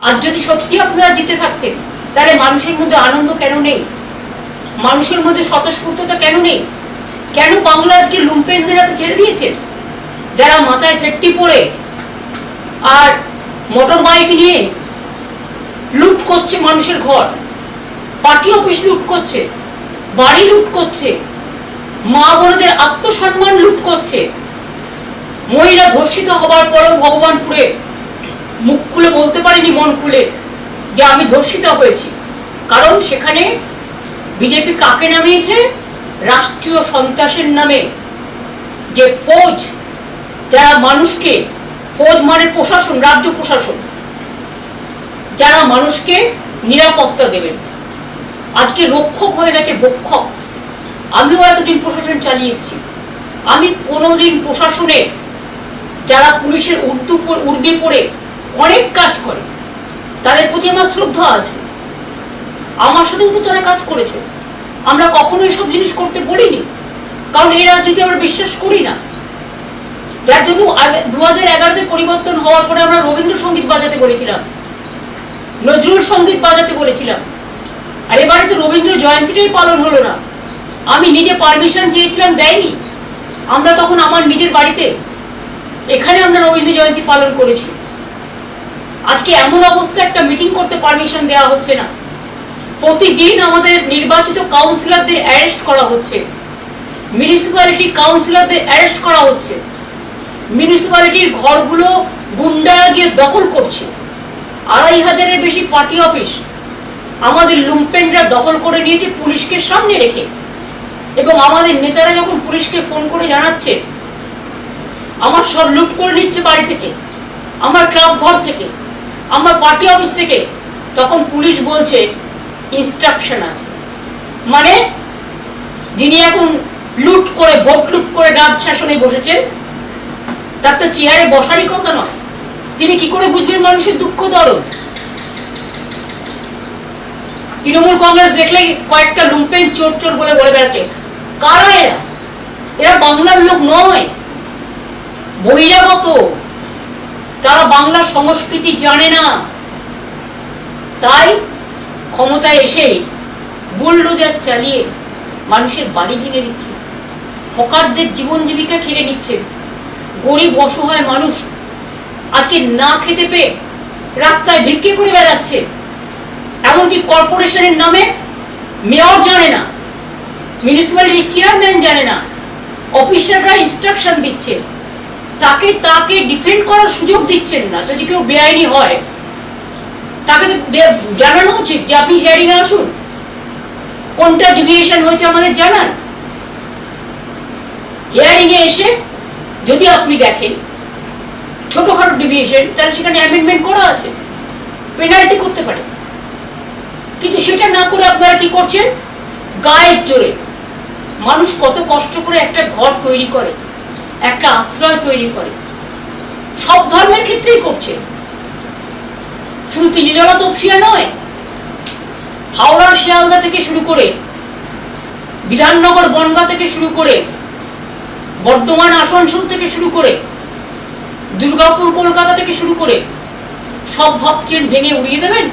আজ যদি সত্যি আপনারা জিতে থাকতেন তাহলে মানুষের মধ্যে আনন্দ কেন নেই? মানুষের মধ্যে স্বতঃস্ফূর্ততা কেন নেই? কেন বাংলা আজকে লুম্পেনদের হাতে ছেড়ে দিয়েছেন, যারা মাথায় ফেট্টি পরে আর মোটর বাইক নিয়ে লুট করছে মানুষের ঘর, পার্টি অফিস লুট করছে, বাড়ি লুট করছে, মা বোনদের আত্মসম্মান লুট করছে। মহিলা ধর্ষিত হবার পরেও ভগবানপুরে মুখ খুলে বলতে পারিনি, মন খুলে, যে আমি ধর্ষিত হয়েছি। কারণ সেখানে বিজেপি কাকে নামিয়েছে? রাষ্ট্রীয় সন্ত্রাসের নামে যে ফৌজ, যারা মানুষকে, ফৌজ মানে প্রশাসন, রাজ্য প্রশাসন, যারা মানুষকে নিরাপত্তা দেবেন, আজকে রক্ষক হয়ে গেছে ভক্ষক। আমিও এতদিন প্রশাসন চালিয়ে এসেছি, আমি কোনোদিন প্রশাসনে যারা পুলিশের উর্দি পরে অনেক কাজ করে তাদের প্রতি আমার শ্রদ্ধা আছে। আমার সাথেও তো তারা কাজ করেছে, আমরা কখনো এসব জিনিস করতে বলিনি, কারণ এই রাজনীতি আমরা বিশ্বাস করি না। যার জন্য 2011-তে পরিবর্তন হওয়ার পরে আমরা রবীন্দ্রসঙ্গীত বাজাতে বলেছিলাম, নজরুল সঙ্গীত বাজাতে বলেছিলাম, আর এবারে তো রবীন্দ্র জয়ন্তীটাই পালন হলো না। আমি নিজে পারমিশন চেয়েছিলাম, দেয়নি। আমরা তখন আমার নিজের বাড়িতে এখানে আমরা রবীন্দ্র জয়ন্তী পালন করেছি। আজকে এমন অবস্থা, একটা মিটিং করতে পারমিশন দেওয়া হচ্ছে না। প্রতিদিন আমাদের নির্বাচিত কাউন্সিলরদের অ্যারেস্ট করা হচ্ছে, মিউনিসিপ্যালিটি কাউন্সিলরদের অ্যারেস্ট করা হচ্ছে, মিউনিসিপ্যালিটির ঘরগুলো গুন্ডারা গিয়ে দখল করছে। 2500-এর বেশি পার্টি অফিস আমাদের লুম্পেনরা দখল করে নিয়েছে পুলিশকে সামনে রেখে। এবং আমাদের নেতারা যখন পুলিশকে ফোন করে জানাচ্ছে আমার সব লুট করে নিচ্ছে বাড়ি থেকে, আমার ক্লাব ঘর থেকে, আমার পার্টি অফিস থেকে, তখন পুলিশ বলছে ইনস্ট্রাকশন আছে। মানে যিনি এখন লুট করে, ভোট লুট করে রাজ শাসনে বসেছেন, তার তো চেয়ারে বসারই কথা নয়। তিনি কি করে বুঝবেন মানুষের দুঃখ দরদ? তৃণমূল কংগ্রেস দেখলে কয়েকটা লুম্পেন চোর চোর বলে বলে বেড়াচ্ছে। কারা এরা? এরা বাংলার লোক নয়, বহিরাগত। তারা বাংলার সংস্কৃতি জানে না, তাই ক্ষমতায় এসেই বুলডোজার চালিয়ে মানুষের বাড়ি ভেঙে দিচ্ছে, হকারদের জীবন জীবিকা কেড়ে নিচ্ছে। গরিব অসহায় মানুষ আজকে না খেতে পেয়ে রাস্তায় ভিক্ষে করে বেড়াচ্ছে। এমনকি কর্পোরেশনের নামে মেয়র জানে না, মিউনিসিপ্যালিটির চেয়ারম্যান জানে না, অফিসাররা ইনস্ট্রাকশন দিচ্ছে, তাকে ডিফেন্ড করার সুযোগ দিচ্ছেন না। যদি কেউ বেআইনি হয় তাকে জানানো উচিত যে আপনি হিয়ারিং এ আসুন, কোনটা ডিভিয়েশন হয়েছে আমাদের জানান। হিয়ারিং এ এসে যদি আপনি দেখেন ছোটখাটো ডিভিয়েশন, তাহলে সেখানে অ্যামেন্ডমেন্ট করা আছে, পেনাল্টি করতে পারে। কিন্তু সেটা না করে আপনারা কি করছেন? গায়ের জোরে মানুষ কত কষ্ট করে একটা ঘর তৈরি করে, একটা আশ্রয় তৈরি করে, সব ধর্মের ক্ষেত্রেই করছে। শুধু তিনজলা তপসিয়া নয়, হাওড়া শিয়ালদা থেকে শুরু করে, বিধাননগর বনগাঁ থেকে শুরু করে, বর্ধমান আসানসোল থেকে শুরু করে, দুর্গাপুর কলকাতা থেকে শুরু করে, সব ভাবছেন ভেঙে উড়িয়ে দেবেন।